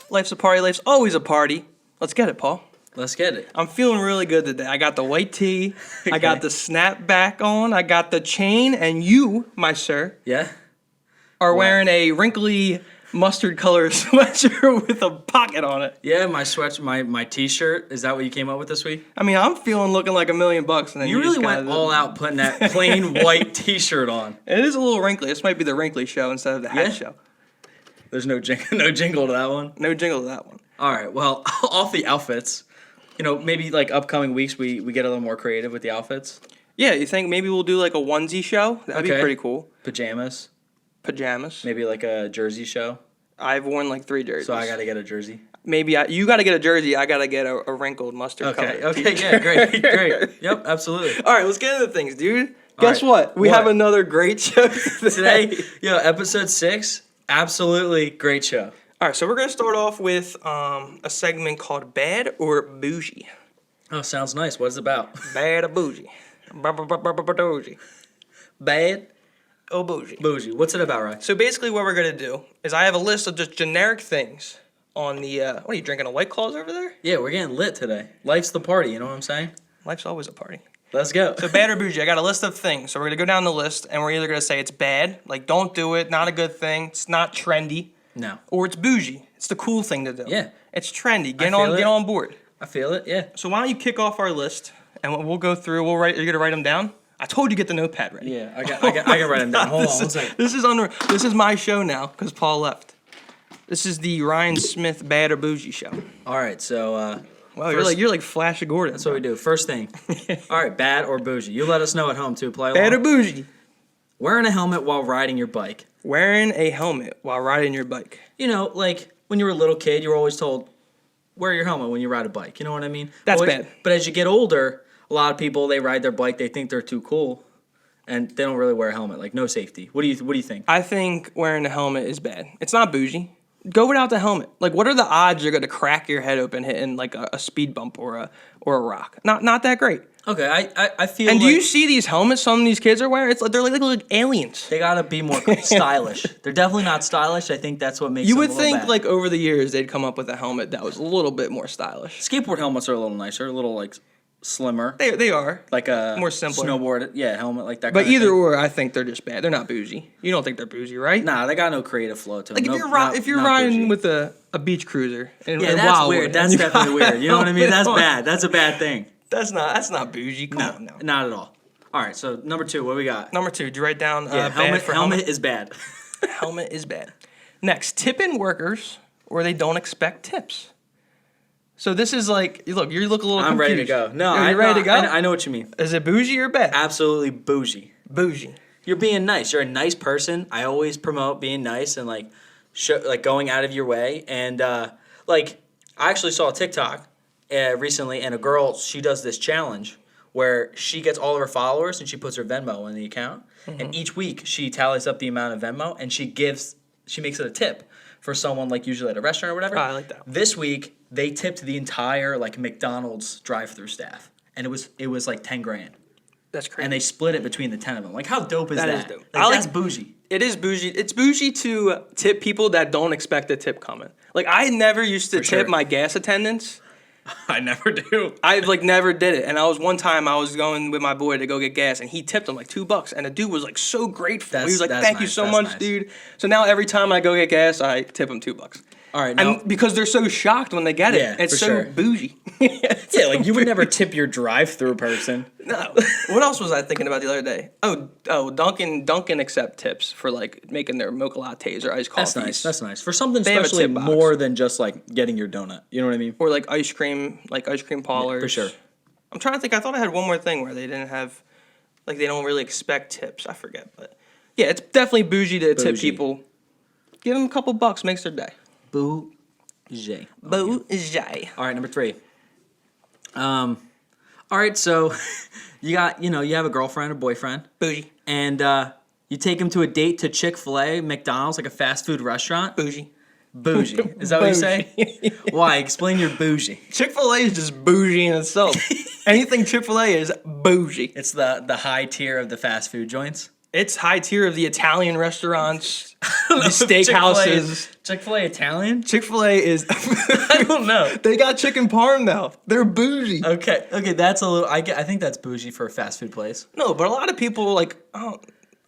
Life's a party. Life's always a party. Let's get it, Paul. Let's get it. I'm feeling really good today. I got the white tee. Okay. I got the snapback on. I got the chain. And you, my sir, Yeah? are wearing a wrinkly mustard color sweatshirt with a pocket on it. Yeah, my T-shirt. Is that what you came up with this week? I mean, I'm feeling looking like $1,000,000. And then You really just went kinda- all out putting that plain white T-shirt on. It is a little wrinkly. This might be the wrinkly show instead of the hat Yeah. show. There's no jingle to that one. No jingle to that one. All right, well, off the outfits, maybe like upcoming weeks we get a little more creative with the outfits. Yeah, you think maybe we'll do like a onesie show? That'd be Okay. pretty cool. Pajamas, Pajamas. maybe like a jersey show. I've worn like 3 jerseys. So I got to get a jersey. Maybe you got to get a jersey. I got to get a wrinkled mustard Okay, color. okay, yeah, great. Yep, absolutely. All right, let's get into things, dude. Guess right, what? We what? have another great show Today, episode 6, absolutely great show. All right, so we're going to start off with a segment called Bad or Boujee. Oh, sounds nice. What is it about? Bad or Boujee. Boujee. Bad Oh, Boujee. Boujie. What's it about, Ryan? So basically what we're going to do is I have a list of just generic things on the, what are you, drinking a White Claws over there? Yeah, we're getting lit today. Life's the party, you know what I'm saying? Life's always a party. Let's go. So bad or bougie, I got a list of things. So we're going to go down the list, and we're either going to say it's bad, like don't do it, not a good thing, it's not trendy, No. or it's bougie. It's the cool thing to do. Yeah. It's trendy. Get feel it. on board. I feel it, yeah. So why don't you kick off our list, and we'll go through. You're going to write them down? I told you get the notepad ready. Yeah, I can write them down. Hold on one second. This is unreal. This is my show now because Paul left. This is the Ryan Smith Bad or Bougie show. All right, so Wow, first- you're like Flash Gordon. that's what we do. First thing. All right, bad or bougie. You let us know at home too. Play along. Bad or bougie? Wearing a helmet while riding your bike. Wearing a helmet while riding your bike. Like when you were a little kid, you were always told, wear your helmet when you ride a bike. You know what I mean? That's Always- bad. But as you get older, a lot of people, they ride their bike, they think they're too cool, and they don't really wear a helmet. Like, no safety. What do you think? I think wearing a helmet is bad. It's not bougie. Go without the helmet. Like, what are the odds you're going to crack your head open hitting like a speed bump or a rock? Not that great. Okay, I feel And like do you see these helmets some of these kids are wearing? It's like they're like aliens. they gotta be more stylish. They're definitely not stylish. I think that's what makes You them would a little think bad. like over the years they'd come up with a helmet that was a little bit more stylish. Skateboard helmets are a little nicer, a little like slimmer. They are. Like a more simpler. snowboard, helmet like that. But kinda either thing. or, I think they're just bad. They're not bougie. You don't think they're bougie, right? Nah, they got no creative flow to them. Like if you're not riding bougie. with a beach cruiser in that's Wildwood, weird. That's and you definitely got weird. You know what I mean? That's helmet on. bad. That's a bad thing. That's not bougie. Come on now. Not at all. All right, so number 2, what we got? Number 2, did you write down Yeah, bad for helmet is bad. Helmet is bad. Next, tipping workers where they don't expect tips. So this is like, you look a little I'm confused. ready to go. No, Are you ready to go? I know what you mean. Is it bougie or bad? Absolutely bougie. Bougie. You're being nice. You're a nice person. I always promote being nice and like going out of your way. And like I actually saw a TikTok recently, and a girl, she does this challenge where she gets all of her followers and she puts her Venmo in the account, and each week she tallies up the amount of Venmo and she makes it a tip for someone, like usually at a restaurant or whatever. Oh, I like that. This week they tipped the entire like McDonald's drive-through staff, and it was like 10 grand. That's crazy. And they split it between the 10 of them. Like, how dope is that? That is dope. Like, I that's like- bougie. It is bougie. It's bougie to tip people that don't expect a tip coming. Like, I never used to For tip sure. my gas attendants. I never do. I like never did it. And one time I was going with my boy to go get gas, and he tipped him like $2, and the dude was like so grateful. He was like, That's "Thank you nice, so that's much, nice. dude." So now every time I go get gas, I tip him $2. All right, now, And because they're so shocked when they get it, Yeah, it's for so sure. bougie. yeah, like you would never tip your drive-through person. No. What else was I thinking about the other day? Oh, Dunkin' accept tips for like making their mocha lattes or iced coffees. That's nice. That's nice for something They have a especially tip box. more than just like getting your donut. You know what I mean? Or like ice cream parlors. for sure. I'm trying to think. I thought I had one more thing where they didn't have, like they don't really expect tips. I forget, but yeah, it's definitely bougie to tip Bougie. people. Give them a couple bucks, makes their day. Bougie. Bougie. All right, number 3. All right, so you have a girlfriend or boyfriend, Bougie. and you take him to a date to Chick-fil-A, McDonald's, like a fast food restaurant. Bougie. Bougie. Is that what you say? Why? Explain your bougie. Chick-fil-A is just bougie in itself. Anything Chick-fil-A is bougie. It's the high tier of the fast food joints. It's high tier of the Italian restaurants, the steakhouses. Chick-fil-A Italian? Chick-fil-A is. I don't know. They got chicken parm now. They're bougie. Okay, that's a little. I think that's bougie for a fast food place. No, but a lot of people like. Oh,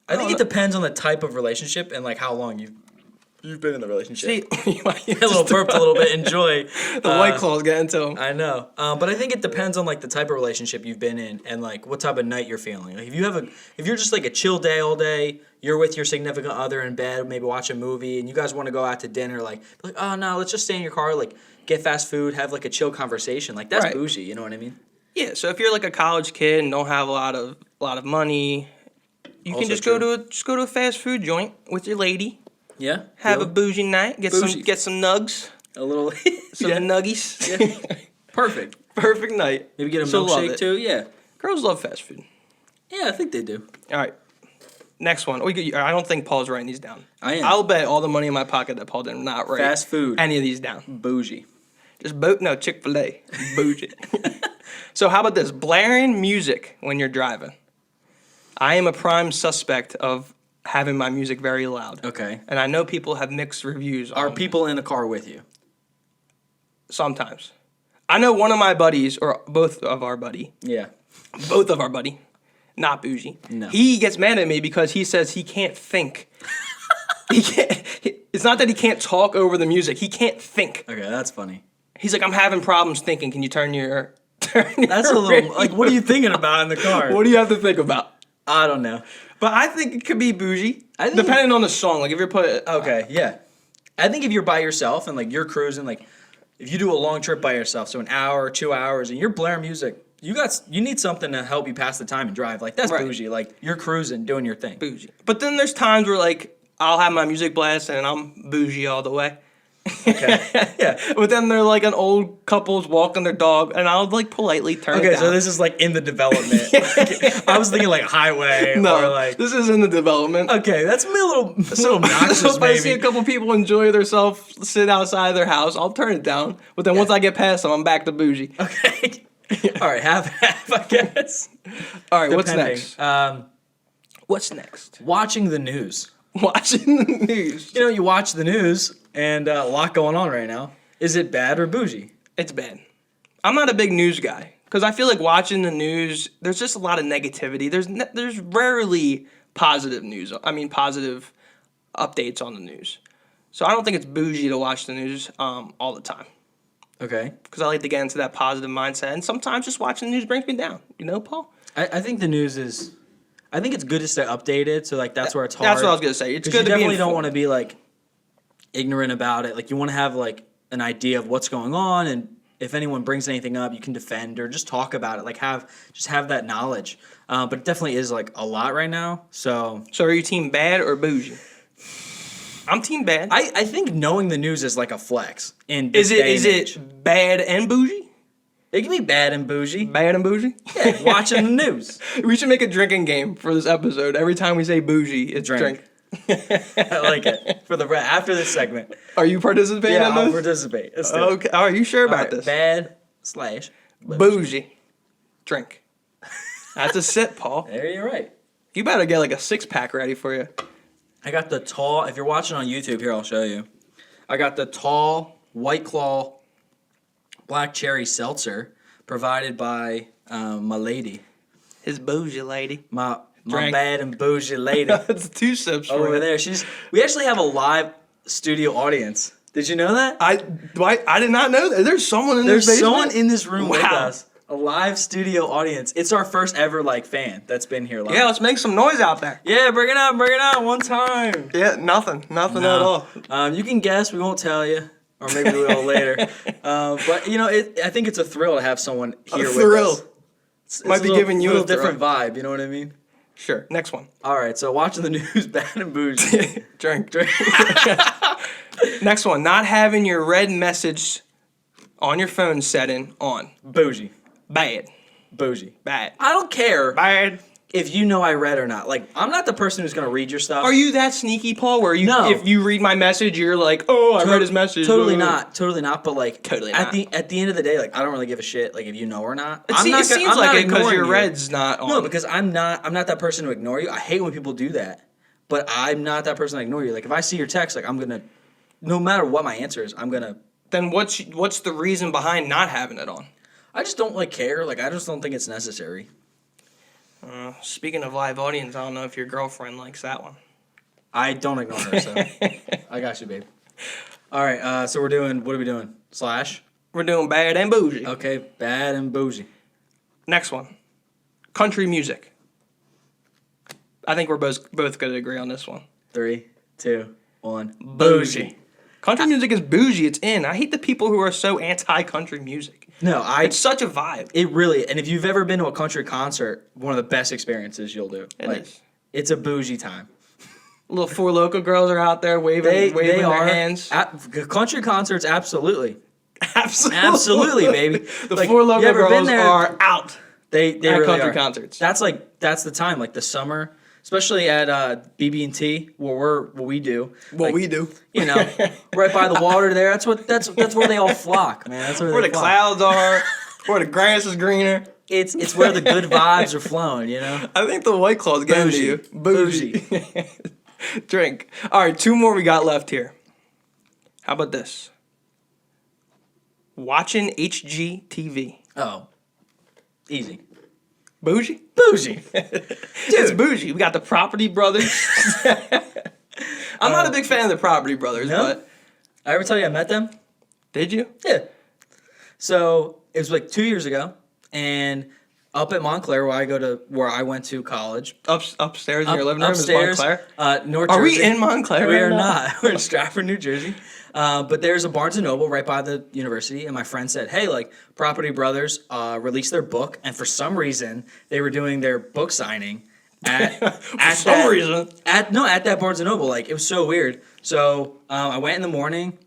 I think it depends on the type of relationship and like how long you've been in the relationship. See, A little burped a little bit. Enjoy. The White Claw's getting to him. I know, but I think it depends on like the type of relationship you've been in and like what type of night you're feeling. Like if you're just like a chill day all day, you're with your significant other in bed, maybe watch a movie, and you guys want to go out to dinner, like oh no, let's just stay in your car, like get fast food, have like a chill conversation, like that's bougie. You know what I mean? Yeah. So if you're like a college kid and don't have a lot of money, you can just go to a fast food joint with your lady. Yeah. Have a bougie night. Get some nugs. A little some nuggies. Yeah. Perfect night. Maybe get a milkshake too. Yeah. Girls love fast food. Yeah, I think they do. All right. Next one. I don't think Paul's writing these down. I am. I'll bet all the money in my pocket that Paul did not write fast food. any of these down. Bougie. Just Chick-fil-A. Bougie. So how about this? Blaring music when you're driving. I am a prime suspect of having my music very loud. Okay. And I know people have mixed reviews. Are people in the car with you? Sometimes. I know one of my buddies, or both of our buddy. Yeah. Both of our buddy. Not bougie. No. He gets mad at me because he says he can't think. It's not that he can't talk over the music. He can't think. Okay, that's funny. He's like, I'm having problems thinking. Can you turn your That's a little, like, what are you thinking about in the car? What do you have to think about? I don't know. But I think it could be bougie. Depending on the song. Like, if you're Okay, yeah. I think if you're by yourself and, like, you're cruising, like, if you do a long trip by yourself, so an hour or 2 hours, and you're blaring music, you need something to help you pass the time and drive. Like, that's bougie. Like, you're cruising, doing your thing. Bougie. But then there's times where, like, I'll have my music blasting and I'm bougie all the way. Okay. Yeah. But then they're like an old couple's walking their dog, and I'll like politely turn it down. Okay, so this is like in the development. Like, I was thinking like highway or like. This is in the development. Okay, that's a little obnoxious. So if I see a couple people enjoy themselves, sit outside their house, I'll turn it down. But then once I get past them, I'm back to bougie. Okay. All right, half, I guess. All right, what's next? What's next? Watching the news. Watching the news. You know, you watch the news, and a lot going on right now. Is it bad or bougie? It's bad. I'm not a big news guy because I feel like watching the news, there's just a lot of negativity. There's rarely positive news. I mean, positive updates on the news. So I don't think it's bougie to watch the news all the time. Okay. Because I like to get into that positive mindset, and sometimes just watching the news brings me down. You know, Paul? I think the news is. I think it's good to stay updated. So like that's where it's hard. That's what I was gonna say. It's good to be informed. You definitely don't want to be like ignorant about it. Like you want to have like an idea of what's going on, and if anyone brings anything up, you can defend or just talk about it. Like have that knowledge. But it definitely is like a lot right now. So are you team bad or bougie? I'm team bad. I think knowing the news is like a flex. Is it bad and bougie? It can be bad and bougie. Bad and bougie? Yeah, watching the news. We should make a drinking game for this episode. Every time we say bougie, it's drink. I like it. After this segment. Are you participating in this? I'll participate. Okay. Are you sure about this? Bad / bougie. Drink. That's a sip, Paul. There you're right. You better get like a 6-pack ready for you. I got the tall, if you're watching on YouTube, here I'll show you. I got the tall White Claw black cherry seltzer provided by my lady. His bougie lady. My bad and bougie lady. That's 2 sips for over you. there. We actually have a live studio audience. Did you know that? I did not know that. There's someone in this basement? There's someone in this room with us. A live studio audience. It's our first ever fan that's been here live. Yeah, let's make some noise out there. Yeah, bring it out one time. Yeah, nothing at all. You can guess, we won't tell you. Or maybe we will later. But, I think it's a thrill to have someone here with us. It's Might be giving you a different vibe, you know what I mean? Sure. Next one. All right, so watching the news, bad and bougie. Drink. Next one. Not having your red message on your phone setting on. Bougie. Bad. Bougie. Bad. I don't care. Bad. if you know I read or not. Like, I'm not the person who's gonna read your stuff. Are you that sneaky, Paul? Where No. if you read my message, you're like, oh, I read his message. Totally not. But like, Totally at not. the end of the day, like, I don't really give a shit. Like, if you know or not. It seems like it because your red's not on. No, because I'm not that person to ignore you. I hate when people do that. But I'm not that person to ignore you. Like, if I see your text, like, I'm gonna, no matter what my answer is, I'm gonna. Then what's the reason behind not having it on? I just don't like care. Like, I just don't think it's necessary. Speaking of live audience, I don't know if your girlfriend likes that one. I don't ignore her, so I got you, babe. All right, so what are we doing? Slash? We're doing Bad and Boujie. Okay, Bad and Boujie. Next one. Country music. I think we're both going to agree on this one. 3, 2, 1. Boujie. Country music is bougie. It's in. I hate the people who are so anti-country music. No, It's such a vibe. It really, and if you've ever been to a country concert, one of the best experiences you'll do. It is. It's a bougie time. Little Four Loko girls are out there waving their hands. Country concerts, absolutely. Absolutely, baby. The Four Loko girls are out. They at really country are. concerts. That's the time, like the summer, especially at BB&T, what we do. We do. You know, right by the water there. That's where they all flock, man. That's where the clouds are, where the grass is greener. It's where the good vibes are flowing, you know? I think the White Claw's getting to you. Bougie. Drink. All right, 2 more we got left here. How about this? Watching HGTV. Oh. Easy. Bougie? Bougie. It's bougie. We got the Property Brothers. I'm not a big fan of the Property Brothers, no? but... I ever tell you I met them? Did you? Yeah. So, it was like 2 years ago, and up at Montclair, where I went to college. Upstairs in your living room upstairs, is Montclair? North Are Jersey. we in Montclair We right are now? not. We're in Stratford, New Jersey. But there's a Barnes & Noble right by the university, and my friend said, hey, like, Property Brothers released their book, and for some reason, they were doing their book signing at that Barnes & Noble. Like, it was so weird. So I went in the morning.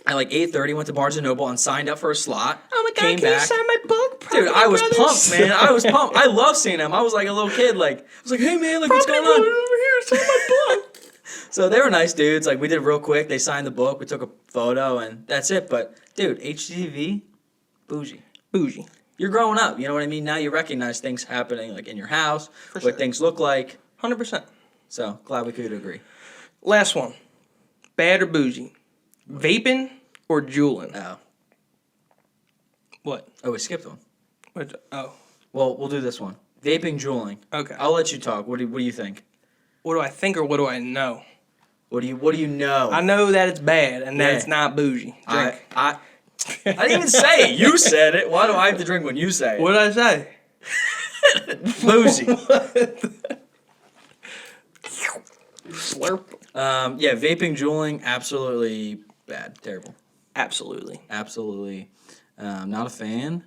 At like 8:30, went to Barnes & Noble and signed up for a slot. Oh my God, came can back. you sign my book? Dude, I was pumped, man. I was pumped. I love seeing them. I was like a little kid. Like, I was like, hey, man, like, what's going on? Over here, sign my book. So they were nice dudes. Like, we did it real quick. They signed the book. We took a photo, and that's it. But, dude, HGTV, bougie. Bougie. You're growing up. You know what I mean? Now you recognize things happening, like, in your house, sure. what things look like. 100%. So, glad we could agree. Last one. Bad or bougie? Vaping or juuling? Oh. What? Oh, we skipped one. Oh. Well, we'll do this one. Vaping, juuling. Okay. I'll let you talk. What do you think? What do I think or what do I know? What do you know? I know that it's bad and that Yeah. it's not bougie. Drink. I didn't even say it. You said it. Why do I have to drink when you say it? What did I say? Bougie. Slurp. Yeah, vaping, juuling, absolutely bad. Terrible. Absolutely. Absolutely. Not a fan.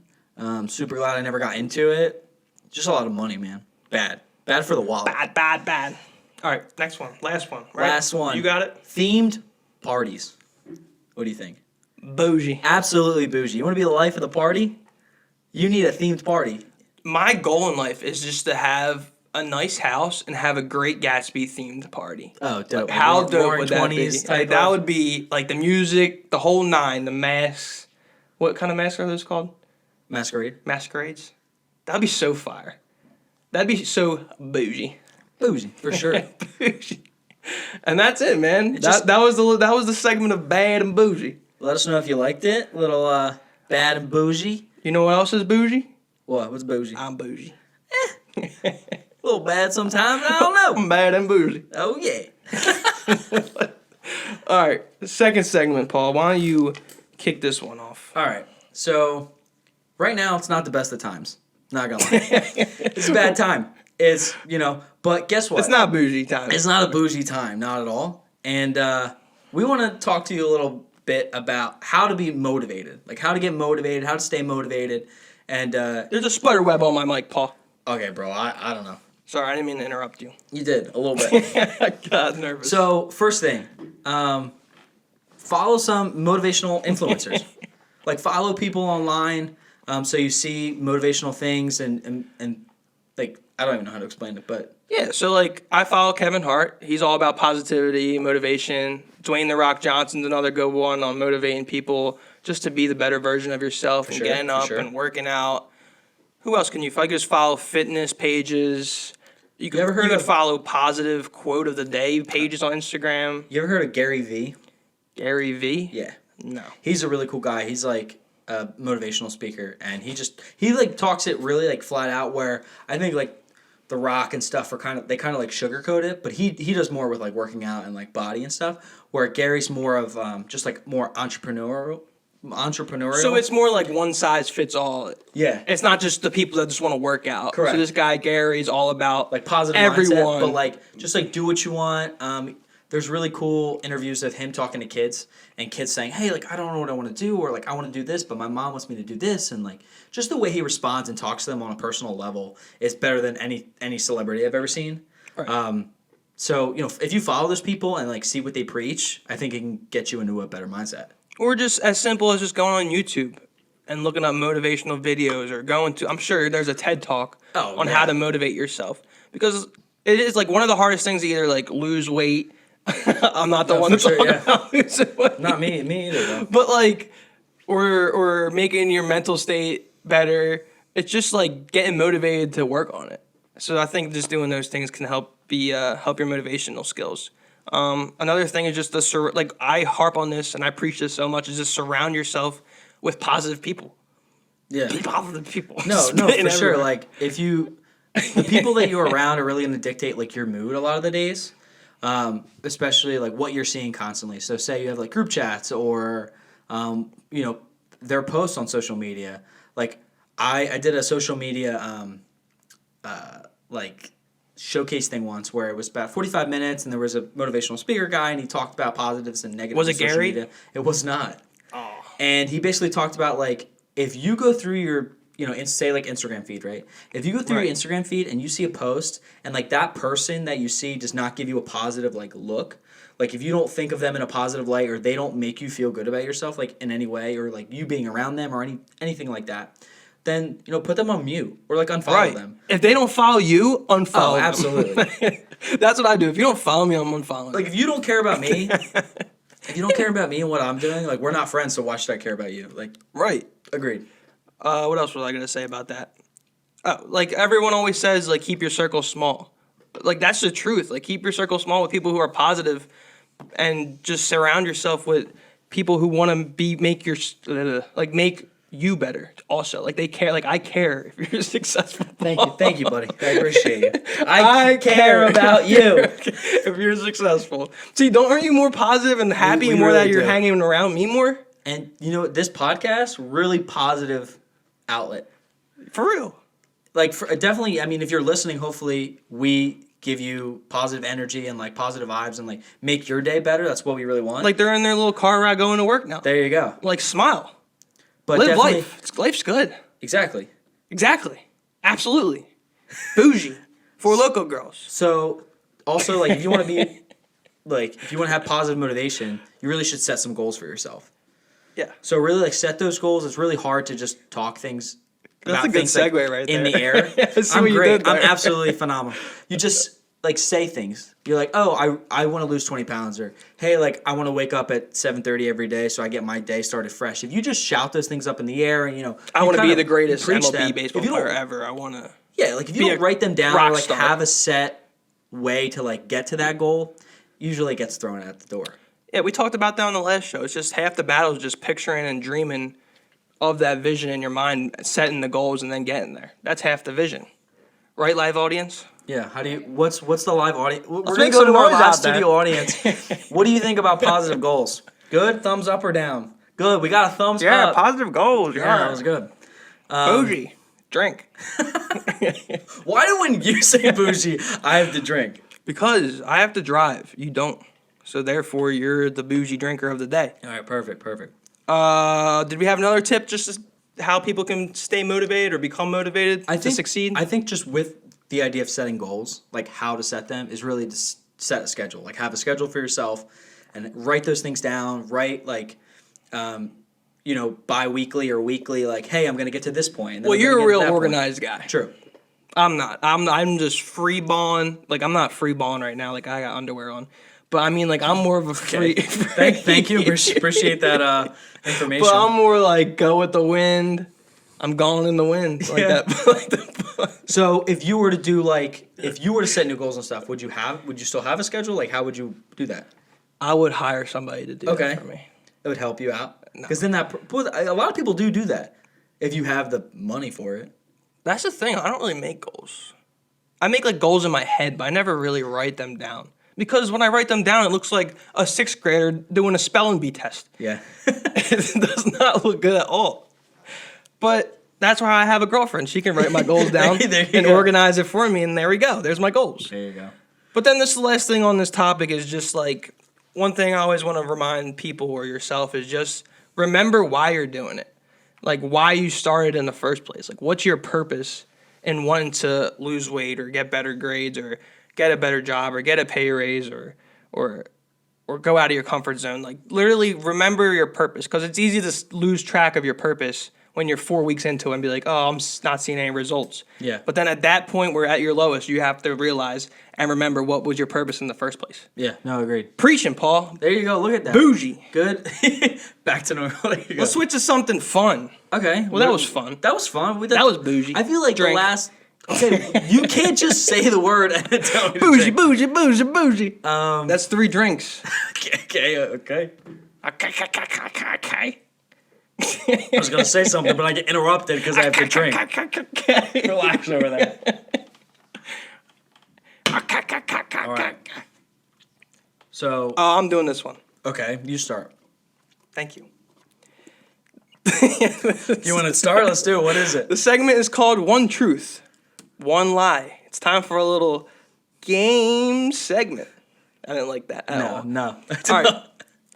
Super glad I never got into it. Just a lot of money, man. Bad. Bad for the wallet. Bad. All right, next one. Last one, right? Last one. You got it? Themed parties. What do you think? Bougie. Absolutely bougie. You want to be the life of the party? You need a themed party. My goal in life is just to have a nice house and have a great Gatsby themed party. Oh, dope. Like, how dope Roaring would that be? 20s Like, that would be like the music, the whole nine, the masks. What kind of masks are those called? Masquerade. Masquerades. That'd be so fire. That'd be so bougie. Bougie, for sure. Bougie. And that's it, man. That was the segment of Bad and Bougie. Let us know if you liked it. Little bad and bougie. You know what else is bougie? What? What's bougie? I'm bougie. A little bad sometimes. I don't know. I'm bad and bougie. Oh, yeah. All right, second segment, Paul. Why don't you kick this one off? All right. So, right now, it's not the best of times. Not gonna lie. It's a bad time. It's, but guess what? It's not bougie time. It's not a bougie time. Not at all. And we want to talk to you a little bit about how to be motivated. Like, how to get motivated, how to stay motivated. And There's a spider web on my mic, Paul. okay, bro, I don't know. Sorry, I didn't mean to interrupt you. You did, a little bit. I got nervous. So, first thing, follow some motivational influencers. Like, follow people online so you see motivational things and like, I don't even know how to explain it, but Yeah, so like I follow Kevin Hart. He's all about positivity, motivation. Dwayne The Rock Johnson's another good one on motivating people just to be the better version of yourself and sure, getting for up sure. and working out. Who else can you? I just follow fitness pages. You ever heard could of- follow positive quote of the day pages on Instagram. you ever heard of Gary Vee? Gary V. Yeah. No. He's a really cool guy. He's like a motivational speaker, and he like talks it really like flat out. Where I think like The Rock and stuff are kind of like sugarcoat it, but he does more with like working out and like body and stuff. Where Gary's more of just like more entrepreneurial. So it's more like one size fits all. Yeah. It's not just the people that just want to work out. Correct. So this guy Gary's all about like positive everyone. mindset, but like just like do what you want. There's really cool interviews of him talking to kids and kids saying, "Hey, like I don't know what I want to do, or like I want to do this, but my mom wants me to do this," and like just the way he responds and talks to them on a personal level is better than any celebrity I've ever seen. Right. So if you follow those people and like see what they preach, I think it can get you into a better mindset. Or just as simple as just going on YouTube and looking up motivational videos or going to, I'm sure there's a TED Talk on how to motivate yourself. Because it is like one of the hardest things to either like lose weight. I'm not the one to talk about losing weight. Not me either though. But like, or making your mental state better. It's just like getting motivated to work on it. So I think just doing those things can help help your motivational skills. Another thing is just like I harp on this and I preach this so much is just surround yourself with positive people. Yeah. Be positive people. No, Spitting for sure. everywhere. Like the people that you're around are really going to dictate like your mood a lot of the days, especially like what you're seeing constantly. So say you have like group chats or their posts on social media. Like I did a social media like showcase thing once where it was about 45 minutes and there was a motivational speaker guy and he talked about positives and negatives. Was it of social Gary? Media. It was not. Oh. And he basically talked about like if you go through your say like Instagram feed, right? If you go through your Instagram feed and you see a post and like that person that you see does not give you a positive like look, like if you don't think of them in a positive light or they don't make you feel good about yourself like in any way or like you being around them or anything like that, then put them on mute or like unfollow them. If they don't follow you, unfollow them. Absolutely. That's what I do. If you don't follow me, I'm unfollowing. Like if you don't care about me, if you don't care about me and what I'm doing, like we're not friends, so why should I care about you? Like right. Agreed. What else was I gonna say about that? Oh, like everyone always says, like keep your circle small. But, like that's the truth. Like keep your circle small with people who are positive, and just surround yourself with people who want to make you better. Also, like they care. Like I care if you're successful. Thank you, buddy. I appreciate you. I care about you. If you're successful, see, aren't you more positive and happy We more really that you're do. hanging around me more? And this podcast really positive outlet. For real. Like definitely, I mean, if you're listening, hopefully we give you positive energy and like positive vibes and like make your day better. That's what we really want. Like they're in their little car ride going to work now. There you go. Like smile. But Live definitely, life. Life's good. Exactly. Absolutely. Bougie. For local girls. So also like if you want to be like if you want to have positive motivation, you really should set some goals for yourself. Yeah. So really like set those goals. It's really hard to just talk things. That's about a good things, segue like, right in there. the air. I see I'm what you great. did there. I'm absolutely phenomenal. You just like say things. You're like, oh, I want to lose 20 pounds, or hey, like I want to wake up at 7:30 every day so I get my day started fresh. If you just shout those things up in the air and I want to be the greatest preach MLB them, baseball player ever. I want to. Yeah, like if you be don't a write them down rock or like star. have a set way to like get to that goal, usually it gets thrown out the door. Yeah, we talked about that on the last show. It's just half the battle is just picturing and dreaming of that vision in your mind, setting the goals, and then getting there. That's half the vision. Right, live audience? Yeah. How do you? What's the live audience? We're gonna make go some to our noise live out there. studio audience. What do you think about positive goals? Good. Thumbs up or down? Good. We got a thumbs up. positive goals. Yeah, that was good. Bougie. Drink. Why do when you say bougie, I have to drink? Because I have to drive. You don't. So therefore, you're the bougie drinker of the day. All right. Perfect. Did we have another tip just as how people can stay motivated or become motivated to succeed? I think just with the idea of setting goals, like how to set them, is really to set a schedule. Like have a schedule for yourself and write those things down. Write like, bi-weekly or weekly, like, hey, I'm going to get to this point. And then Well, I'm you're gonna a get to real that point. organized guy. True. I'm not. I'm just free balling. Like, I'm not free balling right now. Like, I got underwear on. But I mean, like, I'm more of a free. Thank you. Appreciate that information. But I'm more like go with the wind. I'm going in the wind like Yeah. that. So if you were to do if you were to set new goals and stuff, would you still have a schedule? Like, how would you do that? I would hire somebody to do that for me. It would help you out. Because then a lot of people do that if you have the money for it. That's the thing. I don't really make goals. I make like goals in my head, but I never really write them down. Because when I write them down, it looks like a 6th grader doing a spelling bee test. Yeah. It does not look good at all. But that's why I have a girlfriend. She can write my goals down and organize it for me, and there we go. There's my goals. There you go. But then this last thing on this topic is just like, one thing I always want to remind people or yourself is just remember why you're doing it. Like, why you started in the first place. Like, what's your purpose in wanting to lose weight or get better grades or get a better job or get a pay raise or go out of your comfort zone. Like, literally remember your purpose, because it's easy to lose track of your purpose when you're 4 weeks into it and be like, oh, I'm not seeing any results. Yeah. But then at that point, we're at your lowest. You have to realize and remember what was your purpose in the first place. Yeah, no, agreed. Preaching, Paul. There you go. Look at that. Bougie. Good. Back to normal. Let's switch to something fun. Okay. Well, that was fun. That was fun. That was bougie. I feel like Drink. the last... Okay, you can't just say the word and then tell me to Bougie, drink. bougie, bougie, bougie. That's 3 drinks. Okay. Okay. I was going to say something, but I get interrupted because I have to drink. Relax over there. All right. So... Oh, I'm doing this one. Okay, you start. Thank you. You want to start? Let's do it. What is it? The segment is called One Truth, One Lie. It's time for a little game segment. I didn't like that at all. No. All right.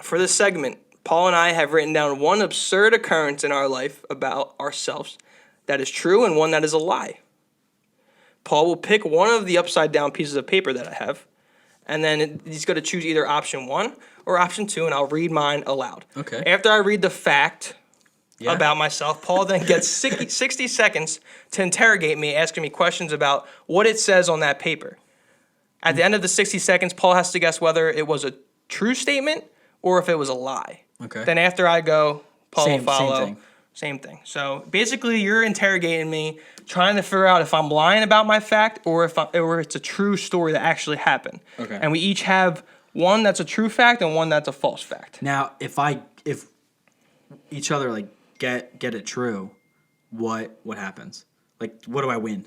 For this segment, Paul and I have written down one absurd occurrence in our life about ourselves that is true and one that is a lie. Paul will pick one of the upside down pieces of paper that I have, and then he's going to choose either option 1 or option 2, and I'll read mine aloud. Okay. After I read the fact about myself, Paul then gets 60 seconds to interrogate me, asking me questions about what it says on that paper. At the end of the 60 seconds, Paul has to guess whether it was a true statement or if it was a lie. Okay. Then after I go, Paul will follow. Same thing. Same thing. So basically, you're interrogating me, trying to figure out if I'm lying about my fact or or it's a true story that actually happened. Okay. And we each have one that's a true fact and one that's a false fact. Now, if each other like get it true, what happens? Like, what do I win?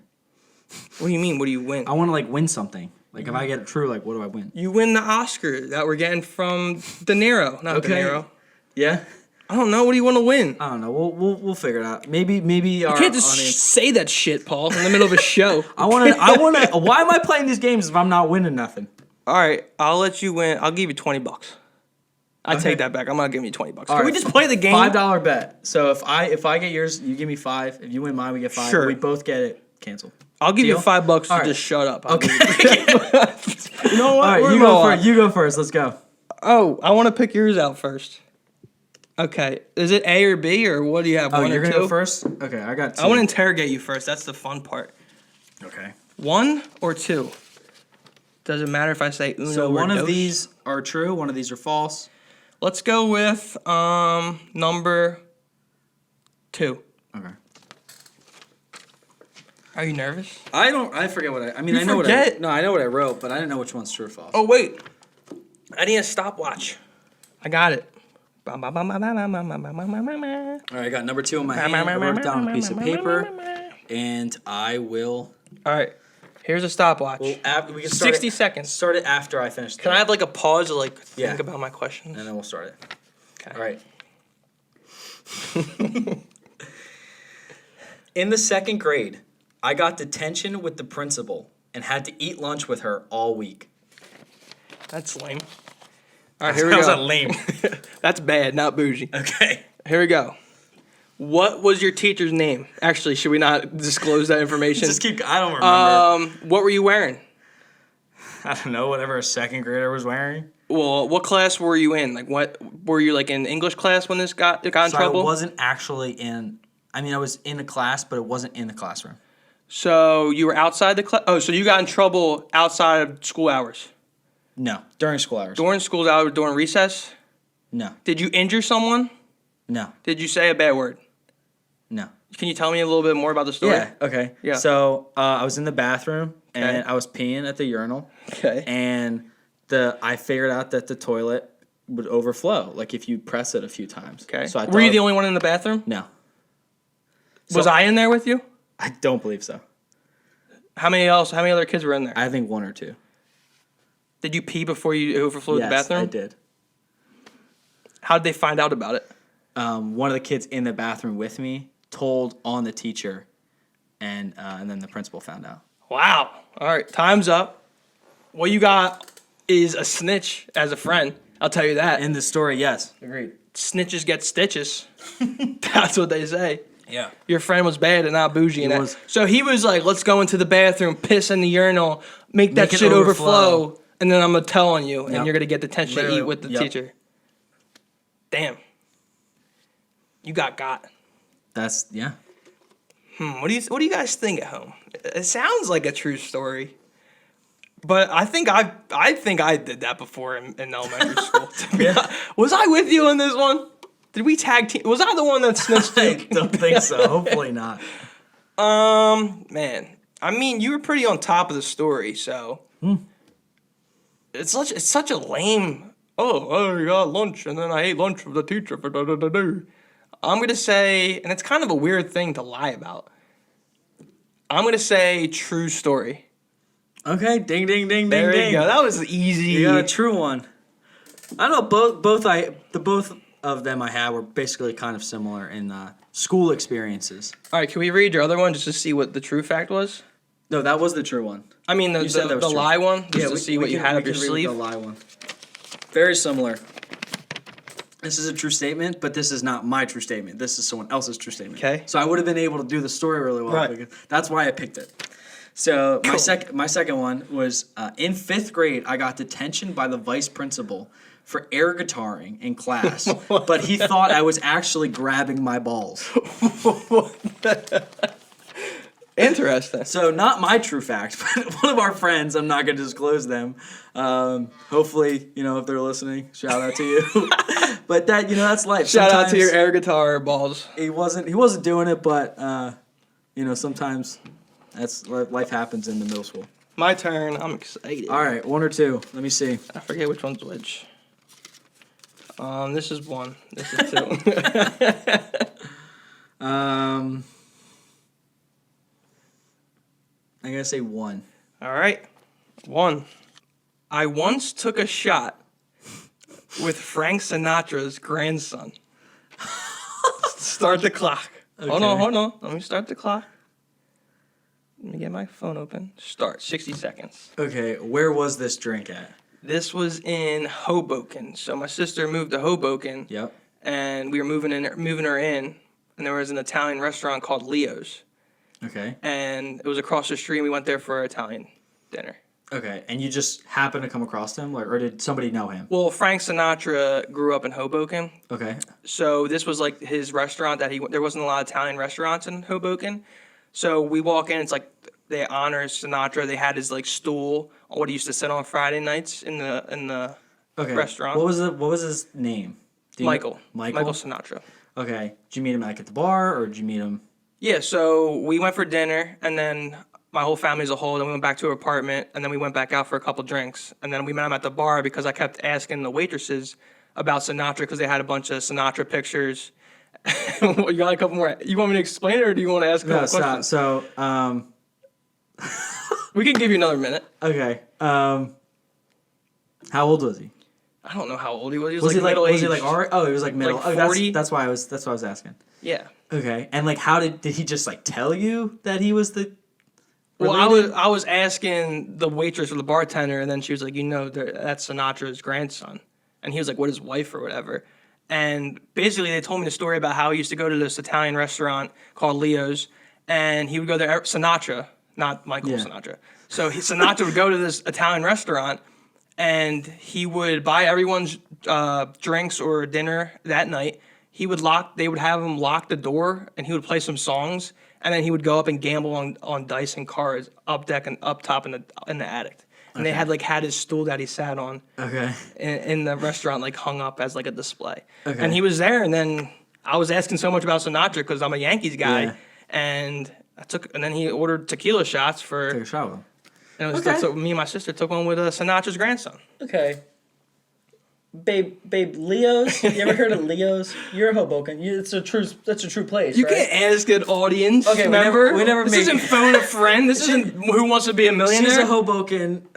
What do you mean? What do you win? I want to like win something. Like, if I get it true, like, what do I win? You win the Oscar that we're getting from De Niro. Not De Niro. Yeah. I don't know. What do you want to win? I don't know. We'll figure it out. Maybe our You can't just audience... say that shit, Paul, in the middle of a show. I want to. Why am I playing these games if I'm not winning nothing? All right, I'll let you win. I'll give you $20. I take that back. I'm not giving you $20. Can we just play the game? $5 bet. So if I get yours, you give me 5. If you win mine, we get 5. Sure. We both get it canceled. I'll give Deal? you $5 to All right. just shut up. Okay. You know what? All right, you go first. Let's go. Oh, I want to pick yours out first. Okay, is it A or B or what do you have? Oh, 1 you're or gonna 2? go first. Okay, I got 2. I want to interrogate you first. That's the fun part. Okay. 1 or 2? Does it matter if I say uno So or one dos? of these are true. One of these are false. Let's go with number 2. Okay. Are you nervous? I forget what I You know forget? what I know what I wrote, but I didn't know which one's true or false. Oh wait, I need a stopwatch. I got it. All right, I got number 2 on my hand. I wrote it down on a piece of paper, and I will. All right, here's a stopwatch. We can start 60 seconds. Start it after I finish. Can I have like a pause to like Yeah. think about my questions? And then we'll start it. Okay. All right. In the 2nd grade, I got detention with the principal and had to eat lunch with her all week. That's lame. All right, here we How's go. that lame? That's bad, not bougie. Okay. Here we go. What was your teacher's name? Actually, should we not disclose that information? Just keep. I don't remember. What were you wearing? I don't know. Whatever a 2nd grader was wearing. Well, what class were you in? Like, what were you like in English class when this got in So trouble? I wasn't actually in. I mean, I was in a class, but it wasn't in the classroom. So you were outside the class. Oh, so you got in trouble outside of school hours. No, during school hours. During school hours, during recess. No, Did you injure someone? no, Did you say a bad word? no. Can you tell me a little bit more about the story? Yeah. Okay. Yeah. So I was in the bathroom and Okay. I was peeing at the urinal, Okay. and I figured out that the toilet would overflow, like if you press it a few times. Okay. So Were you the only one in the bathroom? No. Was I in there with you? I don't believe so. How many other kids were in there? I think one or two. Did you pee before you overflowed Yes, the bathroom? I did. How did they find out about it? One of the kids in the bathroom with me told on the teacher, and then the principal found out. Wow. All right. Time's up. What you got is a snitch as a friend. I'll tell you that. In the story, yes. Agreed. Snitches get stitches. That's what they say. Yeah. Your friend was bad and not bougie. He was. So he was like, let's go into the bathroom, piss in the urinal, make that Make it shit overflow. overflow, and then I'm going to tell on you, and Yep. you're going to get detention to Literally, eat with the yep. teacher. Damn. You got. That's, yeah. What do you guys think at home? It sounds like a true story. But I think I did that before in elementary school. Was I with you on this one? Did we tag team? Was I the one that snitched I you? don't think so. Hopefully not. Man. I mean, you were pretty on top of the story, so it's such a lame. Oh, I got lunch and then I ate lunch with the teacher. I'm gonna say, and it's kind of a weird thing to lie about. I'm gonna say true story. Okay, ding, ding, ding, There ding, you ding. go. That was easy. You got a true one. I know both of them I had were basically kind of similar in school experiences. All right, can we read your other one just to see what the true fact was? No, that was the true one. I mean, the You said that was true. lie one, just to we- see we what you can- had we up your can read sleeve. The lie one. Very similar. This is a true statement, but this is not my true statement. This is someone else's true statement. Okay. So I would have been able to do the story really well. Right. Because that's why I picked it. So Cool. my second one was in 5th grade, I got detention by the vice principal for air guitaring in class, but he thought I was actually grabbing my balls. Interesting. So not my true fact, but one of our friends. I'm not going to disclose them. Hopefully, if they're listening, shout out to you. But that's life. Shout out to your Sometimes air guitar balls. He wasn't doing it, but sometimes that's life happens in the middle school. My turn. I'm excited. All right, one or two. Let me see. I forget which one's which. This is one. This is two. I'm gonna say one. All right. One. I once took a shot with Frank Sinatra's grandson. Start the clock. Hold on. Let me start the clock. Let me get my phone open. Start. 60 seconds. Okay, where was this drink at? This was in Hoboken. So my sister moved to Hoboken. Yep. And we were moving her in, and there was an Italian restaurant called Leo's. Okay. And it was across the street, and we went there for Italian dinner. Okay, and you just happened to come across him, or did somebody know him? Well, Frank Sinatra grew up in Hoboken, Okay. so this was like his restaurant that there wasn't a lot of Italian restaurants in Hoboken. So we walk in, it's like they honor Sinatra. They had his like stool, what he used to sit on Friday nights in the Okay. restaurant. What was his name? Do you know- Michael Sinatra. Okay. Did you meet him like at the bar, or did you meet him? Yeah, so we went for dinner, and then my whole family as a whole, then we went back to her apartment, and then we went back out for a couple drinks, and then we met him at the bar because I kept asking the waitresses about Sinatra because they had a bunch of Sinatra pictures. You got a couple more. You want me to explain it, or do you want to ask a couple questions? So, We can give you another minute. okay. How old was he? I don't know how old he was. He was, Was like middle was aged. he like alright? Oh, he was like middle. Like oh, 40? That's why I was asking. Yeah. Okay. And like, how did he just like tell you that he was the? Well, related? I was asking the waitress or the bartender, and then she was like, that's Sinatra's grandson. And he was like, what, his wife or whatever. And basically they told me the story about how he used to go to this Italian restaurant called Leo's, and he would go there, Sinatra, not Michael Yeah. Sinatra. So Sinatra would go to this Italian restaurant, and he would buy everyone's drinks or dinner that night. They would have him lock the door, and he would play some songs, and then he would go up and gamble on dice and cards up deck and up top in the attic. And they had his stool that he sat on. Okay. In the restaurant, like hung up as like a display. Okay. And he was there, and then I was asking so much about Sinatra because I'm a Yankees guy, and then he ordered tequila shots for. Take a shot with him. And that's what me and my sister took one with Sinatra's grandson. Okay. Babe, Leo's. You ever heard of Leo's? You're a Hoboken. That's a true place. You right? can't ask an audience. Okay, remember? we never This make- isn't phone a friend. This isn't Who Wants to Be a Millionaire. She's a Hoboken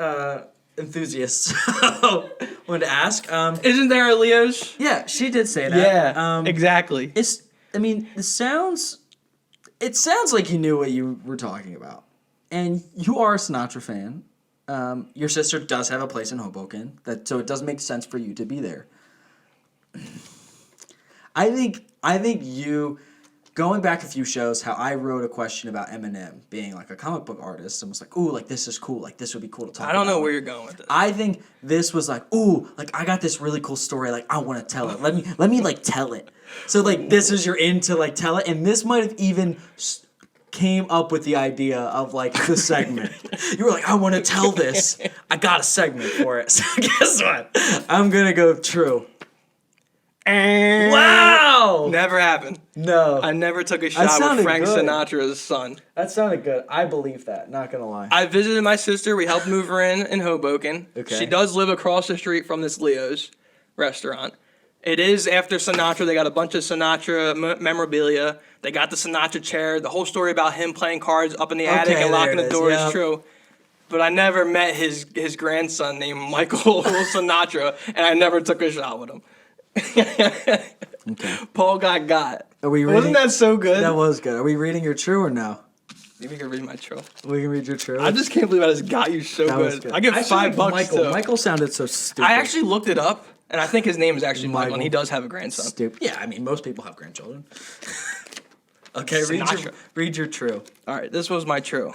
enthusiast. So, wanted to ask. Isn't there a Leo's? Yeah, she did say that. Yeah, exactly. It sounds like you knew what you were talking about, and you are a Sinatra fan. Your sister does have a place in Hoboken, so it does make sense for you to be there. I think you, going back a few shows, how I wrote a question about Eminem being like a comic book artist, and was like, ooh, like this is cool, like this would be cool to talk about. I don't know where you're going with this. I think this was like, ooh, like I got this really cool story, like I want to tell it. Let me like tell it. So like this is your in to like tell it, and this might have even came up with the idea of like the segment. You were like, I want to tell this. I got a segment for it. So guess what? I'm gonna go true. And Wow! Never happened. No. I never took a That shot with sounded Frank good. Sinatra's son. That sounded good. I believe that. Not gonna lie. I visited my sister. We helped move her in Hoboken. Okay. She does live across the street from this Leo's restaurant. It is after Sinatra. They got a bunch of Sinatra memorabilia. They got the Sinatra chair. The whole story about him playing cards up in the attic and locking the door is true. But I never met his grandson named Michael Sinatra, and I never took a shot with him. Okay. Paul got. Are we reading? Wasn't that so good? That was good. Are we reading your true or no? Maybe you can read my true. We can read your true. I just can't believe I just got you so That was good. good. I give $5 Michael. too. Michael sounded so stupid. I actually looked it up, and I think his name is actually Michael, and he Michael. does have a grandson. Stupid. Yeah, I mean most people have grandchildren. Okay, Sinatra. read your true. All right, this was my true.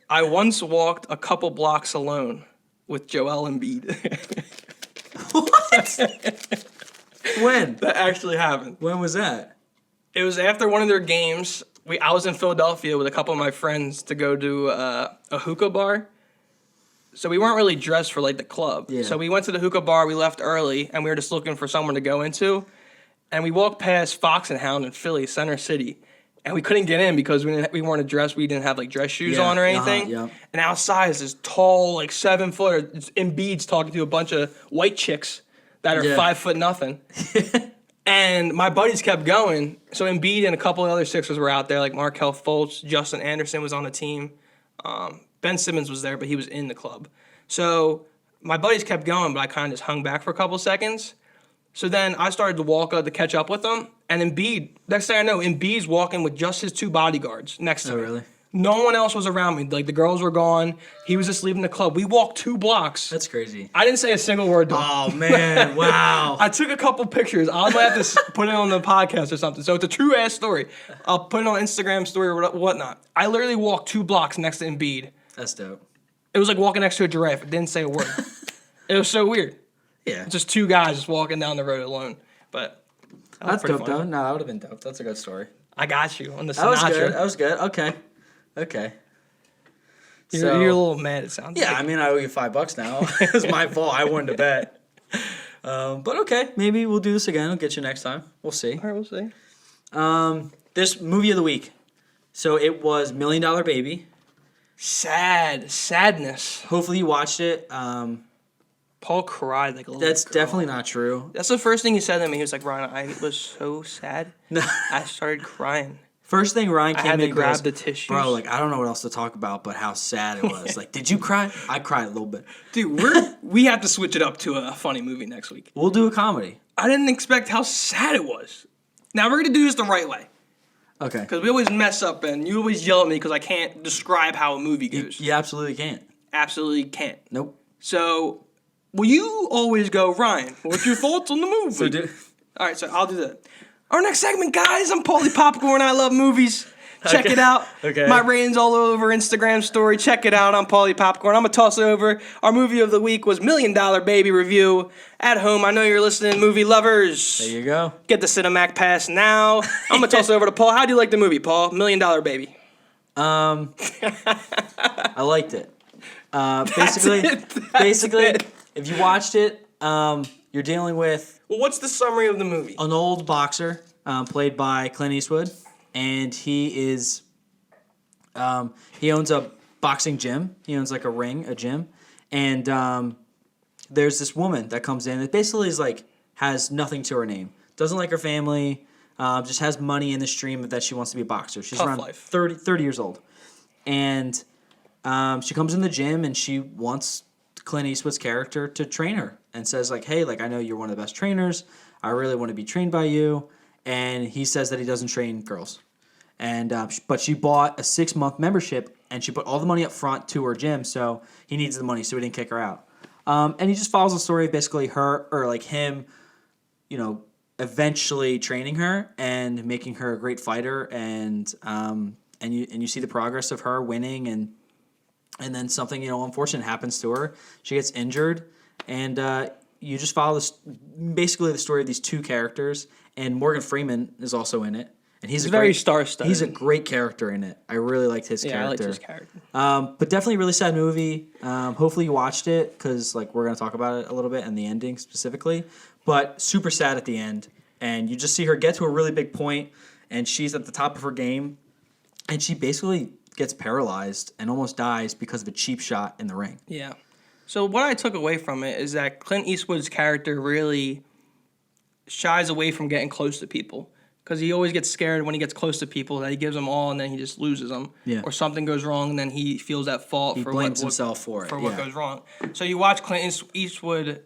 I once walked a couple blocks alone with Joel Embiid. What? When? That actually happened. When was that? It was after one of their games. I was in Philadelphia with a couple of my friends to go to a hookah bar. So we weren't really dressed for like the club. Yeah. So we went to the hookah bar. We left early, and we were just looking for somewhere to go into. And we walked past Fox and Hound in Philly, Center City, and we couldn't get in because we weren't dressed. We didn't have like dress shoes Yeah, on or anything. yeah. And outside is this tall, like 7-footer. It's Embiid's talking to a bunch of white chicks that are 5 foot nothing. And my buddies kept going. So Embiid and a couple of other Sixers were out there, like Markelle Fultz, Justin Anderson was on the team. Ben Simmons was there, but he was in the club. So my buddies kept going, but I kind of just hung back for a couple seconds. So then I started to walk up to catch up with them. And Embiid, next thing I know, Embiid's walking with just his 2 bodyguards next to me. Really? No one else was around me. Like, the girls were gone. He was just leaving the club. We walked 2 blocks. That's crazy. I didn't say a single word to him. Oh man! Wow. I took a couple pictures. I might have to put it on the podcast or something. So it's a true ass story. I'll put it on Instagram story or whatnot. I literally walked 2 blocks next to Embiid. That's dope. It was like walking next to a giraffe. It didn't say a word. It was so weird. Yeah. Just 2 guys just walking down the road alone. But that was That's pretty dope funny. though. No, that would have been dope. That's a good story. I got you on the That was Sinatra. good. That was good. Okay. Okay. You're a little mad, it sounds Yeah, like. I mean, I owe you $5 now. It was my fault. I wanted to bet. But okay, maybe we'll do this again. We'll get you next time. We'll see. All right, we'll see. This movie of the week. So it was $1 Million Baby. Sadness. Hopefully you watched it. Paul cried like a little That's girl. definitely not true. That's the first thing he said to me. He was like, Ryan, I was so sad. No. I started crying. First thing Ryan I came had in to and grab goes, the tissues. Bro, like, I don't know what else to talk about, but how sad it was. Like, did you cry? I cried a little bit. Dude, we have to switch it up to a funny movie next week. We'll do a comedy. I didn't expect how sad it was. Now, we're going to do this the right way. Okay. Because we always mess up, and you always yell at me because I can't describe how a movie goes. You absolutely can't. Absolutely can't. Nope. So, will you always go, Ryan, what's your thoughts on the movie? All right, so I'll do that. Our next segment, guys, I'm Paulie Popcorn. I love movies. Check it out. Okay. My ratings all over Instagram story. Check it out. I'm Paulie Popcorn. I'm going to toss it over. Our movie of the week was $1 Million Baby review. At home, I know you're listening, movie lovers. There you go. Get the Cinemac Pass now. I'm going to toss it over to Paul. How do you like the movie, Paul? $1 Million Baby. I liked it. Basically, if you watched it, you're dealing with Well, what's the summary of the movie? an old boxer played by Clint Eastwood, and he owns a boxing gym. He owns like a gym, and there's this woman that comes in that basically is like has nothing to her name, doesn't like her family, just has money in the stream that she wants to be a boxer. She's Tough around life. 30 years old, and she comes in the gym and she wants Clint Eastwood's character to train her and says like, hey, like I know you're one of the best trainers. I really want to be trained by you. And he says that he doesn't train girls. And but she bought a 6-month membership and she put all the money up front to her gym, so he needs the money, so he didn't kick her out. And he just follows the story of basically her or like him, eventually training her and making her a great fighter, and you see the progress of her winning, and then something unfortunate happens to her. She gets injured, and you just follow basically the story of these two characters. And Morgan Freeman is also in it, and he's very star-studded. He's a great character in it. I really liked his character. I liked his character. But definitely a really sad movie. Hopefully you watched it, because like we're gonna talk about it a little bit and the ending specifically. But super sad at the end, and you just see her get to a really big point, and she's at the top of her game, and she basically gets paralyzed and almost dies because of a cheap shot in the ring. Yeah. So what I took away from it is that Clint Eastwood's character really shies away from getting close to people, because he always gets scared when he gets close to people that he gives them all and then he just loses them. Yeah. Or something goes wrong and then he feels at fault He for blames himself for it. what goes wrong. So you watch Clint Eastwood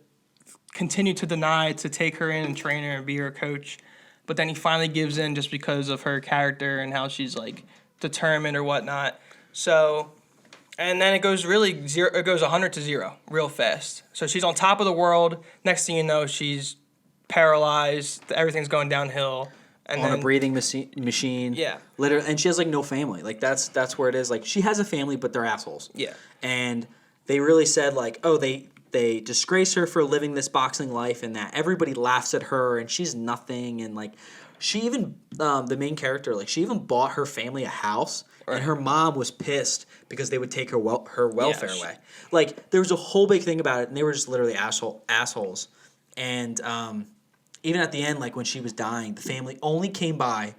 continue to deny to take her in and train her and be her coach, but then he finally gives in just because of her character and how she's like determined or whatnot. So, and then it goes really zero. It goes 100 to 0 real fast. So she's on top of the world. Next thing you know, she's paralyzed. Everything's going downhill. And on then, a breathing machine. Yeah. Literally, and she has like no family. Like that's where it is. Like she has a family, but they're assholes. Yeah. And they really said like, oh, they disgrace her for living this boxing life, and that everybody laughs at her, and she's nothing. And like, she even the main character, like she even bought her family a house, right. and her mom was pissed because they would take her welfare Yes. away. Like there was a whole big thing about it, and they were just literally assholes. And even at the end, like when she was dying, the family only came by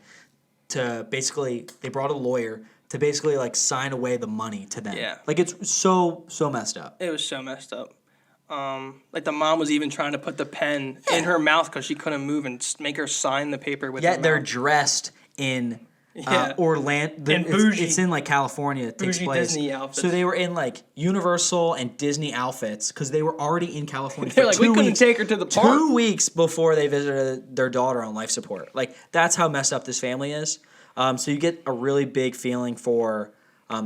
to basically, they brought a lawyer to basically like sign away the money to them. Yeah. Like it's so messed up. It was so messed up. Like the mom was even trying to put the pen in her mouth because she couldn't move and make her sign the paper with her They're mouth. dressed in Orlando. In Boujie. It's in like California. It takes Boujie place. Disney outfits. So they were in like Universal and Disney outfits because they were already in California. They're for like, 2 we couldn't weeks. take her to the park. 2 weeks before they visited their daughter on life support. Like that's how messed up this family is. So you get a really big feeling for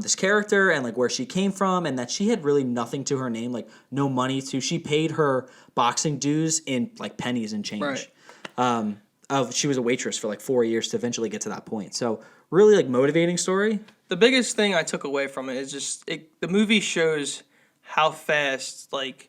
this character and like where she came from, and that she had really nothing to her name, like no money to. She paid her boxing dues in like pennies and change. Right. She was a waitress for like 4 years to eventually get to that point. So really like motivating story. The biggest thing I took away from it is just the movie shows how fast life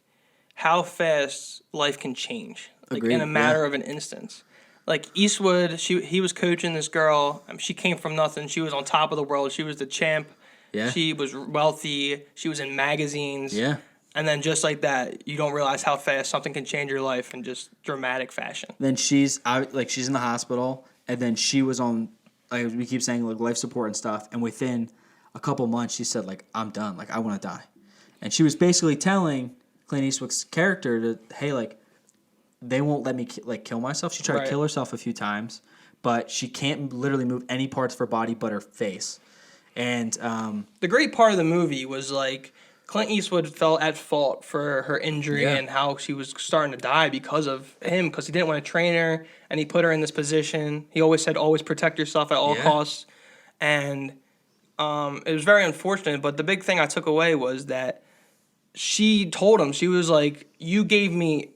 can change, like Agreed, in a matter yeah. of an instance. Like Eastwood, he was coaching this girl. She came from nothing. She was on top of the world. She was the champ. Yeah. She was wealthy. She was in magazines. Yeah. And then just like that, you don't realize how fast something can change your life in just dramatic fashion. Then she's out, like she's in the hospital, and then she was on, like we keep saying, like life support and stuff. And within a couple months, she said like, I'm done. Like I want to die. And she was basically telling Clint Eastwood's character to, hey, like they won't let me kill myself. She tried Right. to kill herself a few times, but she can't literally move any parts of her body but her face. And the great part of the movie was like Clint Eastwood felt at fault for her injury and how she was starting to die because of him, because he didn't want to train her and he put her in this position. He always said, always protect yourself at all costs. And it was very unfortunate, but the big thing I took away was that she told him, she was like, you gave me,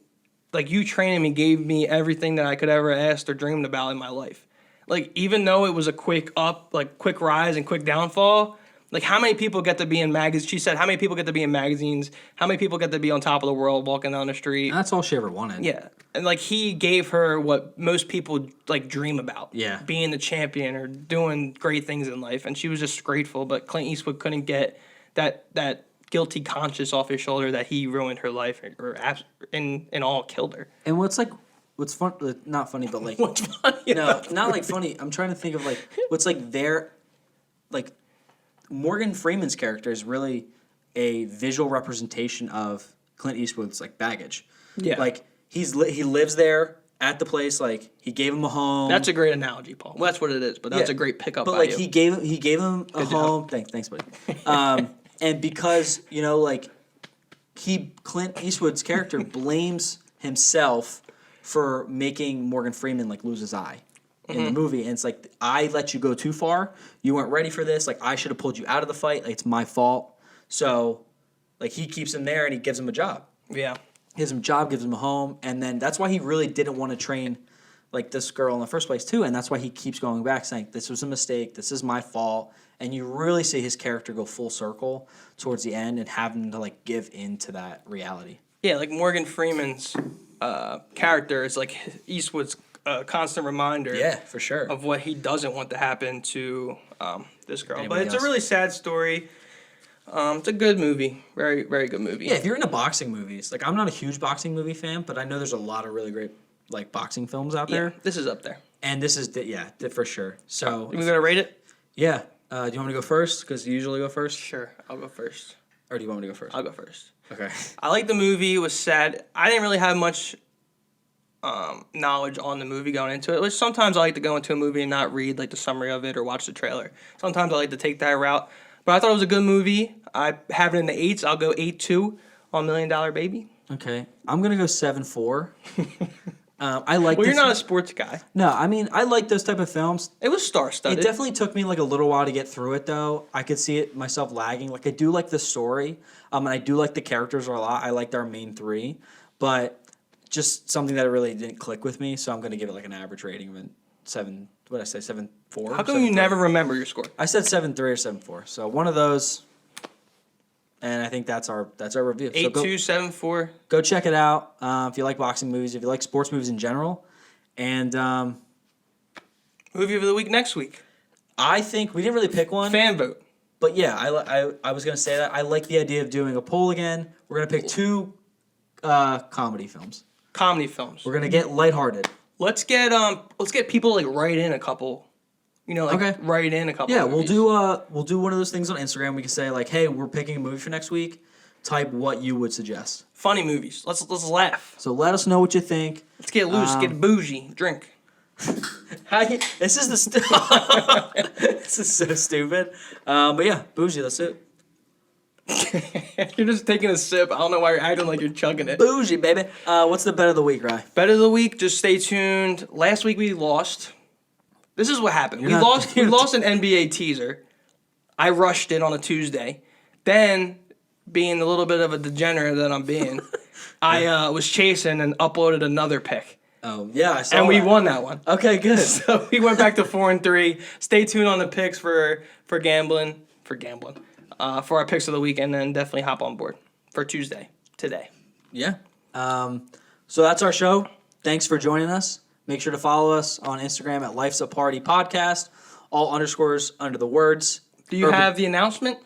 like you training me gave me everything that I could ever asked or dreamed about in my life. like even though it was a quick rise and quick downfall, like how many people get to be in magazines? She said, how many people get to be in magazines? How many people get to be on top of the world walking down the street? That's all she ever wanted. Yeah, and like he gave her what most people like dream about. Yeah. Being the champion or doing great things in life, and she was just grateful. But Clint Eastwood couldn't get that guilty conscience off his shoulder that he ruined her life or in all killed her. And what's fun? Not funny, but like What's funny? no, not like funny. I'm trying to think of like what's like their like. Morgan Freeman's character is really a visual representation of Clint Eastwood's like baggage. Yeah. Like he lives there at the place. Like he gave him a home. That's a great analogy, Paul. Well, that's what it is. But that's a great pickup. But by like you. he gave him a home. Thanks, buddy. And because like Clint Eastwood's character blames himself for making Morgan Freeman like lose his eye. In the movie, and it's like, I let you go too far. You weren't ready for this. Like, I should have pulled you out of the fight. Like, it's my fault. So, like, he keeps him there, and he gives him a job. Yeah. Gives him a job, gives him a home, and then that's why he really didn't want to train, like, this girl in the first place, too, and that's why he keeps going back, saying, this was a mistake, this is my fault, and you really see his character go full circle towards the end and have him to, like, give in to that reality. Yeah, like Morgan Freeman's character is like Eastwood's constant reminder. Yeah, for sure. Of what he doesn't want to happen to this girl. Anybody But it's else? a really sad story. It's a good movie. Very, very good movie. Yeah, if you're into boxing movies, like I'm not a huge boxing movie fan, but I know there's a lot of really great like boxing films out there. This is up there. And this is for sure. So We gonna rate it? yeah, do you want me to go first? Because you usually go first. Sure, I'll go first. Or do you want me to go first? I'll go first. Okay. I like the movie. It was sad. I didn't really have much knowledge on the movie going into it, which sometimes I like to go into a movie and not read like the summary of it or watch the trailer. Sometimes I like to take that route. But I thought it was a good movie. I have it in the 8s. I'll go 8-2 on $1 Million Baby. Okay. I'm gonna go 7-4. I like. Well, this. you're not a sports guy. No, I mean I like those type of films. It was star-studded. It definitely took me like a little while to get through it, though. I could see it myself lagging. Like I do like the story, and I do like the characters a lot. I liked our main three, but just something that really didn't click with me. So I'm gonna give it like an average rating of a 7. What did I say? 7-4. How come you never remember your score? I said 7-3 or 7-4. So one of those, and I think that's our review. 8-2, 7-4. Go check it out if you like boxing movies, if you like sports movies in general, and Movie of the week next week. I think we didn't really pick one. Fan vote. But yeah, I was gonna say that I like the idea of doing a poll again. We're gonna pick 2 comedy films. Comedy films. We're gonna get lighthearted. Let's get people like write in a couple. You know, like Okay. write in a couple. Yeah, movies. we'll do one of those things on Instagram. We can say like, hey, we're picking a movie for next week. Type what you would suggest. Funny movies. Let's laugh. So let us know what you think. Let's get loose. Get bougie. Drink. This is this is so stupid. But yeah, bougie. That's it. You're just taking a sip. I don't know why you're acting like you're chugging it. Bougie, baby. What's the bet of the week, Rye? Bet of the week. Just stay tuned. Last week we lost. This is what happened. You're We not- lost. We lost an NBA teaser. I rushed it on a Tuesday. Then, being a little bit of a degenerate that I'm being, I was chasing and uploaded another pick. Oh yeah, I saw. And we that. won that one. Okay, good. So we went back to 4-3. Stay tuned on the picks for gambling. For our picks of the week, and then definitely hop on board for Tuesday today. Yeah. So that's our show. Thanks for joining us. Make sure to follow us on Instagram at Life's a Party Podcast. All underscores under the words. Do you have the announcement?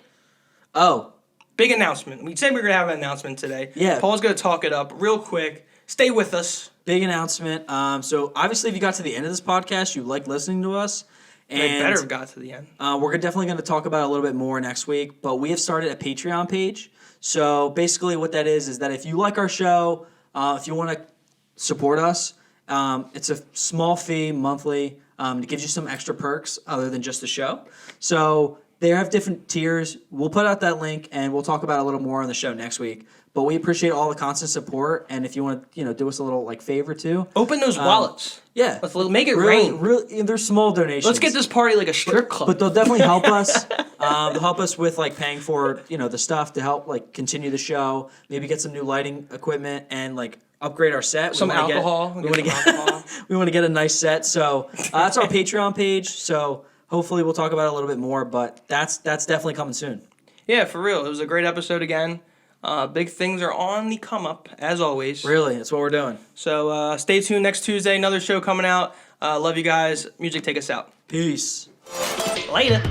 Oh, Big announcement. We said we were going to have an announcement today. Yeah. Paul's going to talk it up real quick. Stay with us. big announcement. So obviously, if you got to the end of this podcast, you like listening to us. And They better have got to the end. We're definitely going to talk about it a little bit more next week, but we have started a Patreon page. So basically what that is that if you like our show, if you want to support us, it's a small fee monthly. It gives you some extra perks other than just the show. So they have different tiers. We'll put out that link, and we'll talk about it a little more on the show next week. But we appreciate all the constant support, and if you want to, do us a little favor too. Open those wallets. Yeah, Make it really, rain. really, they're small donations. Let's get this party like a strip club. But they'll definitely help us. They'll help us with paying for the stuff to help continue the show. Maybe get some new lighting equipment and upgrade our set. Some alcohol. We want to get we want to get a nice set. So that's our Patreon page. So hopefully we'll talk about it a little bit more. But that's definitely coming soon. Yeah, for real. It was a great episode again. Big things are on the come up, as always. Really, that's what we're doing. So stay tuned next Tuesday. Another show coming out. Love you guys. Music, take us out. Peace. Later.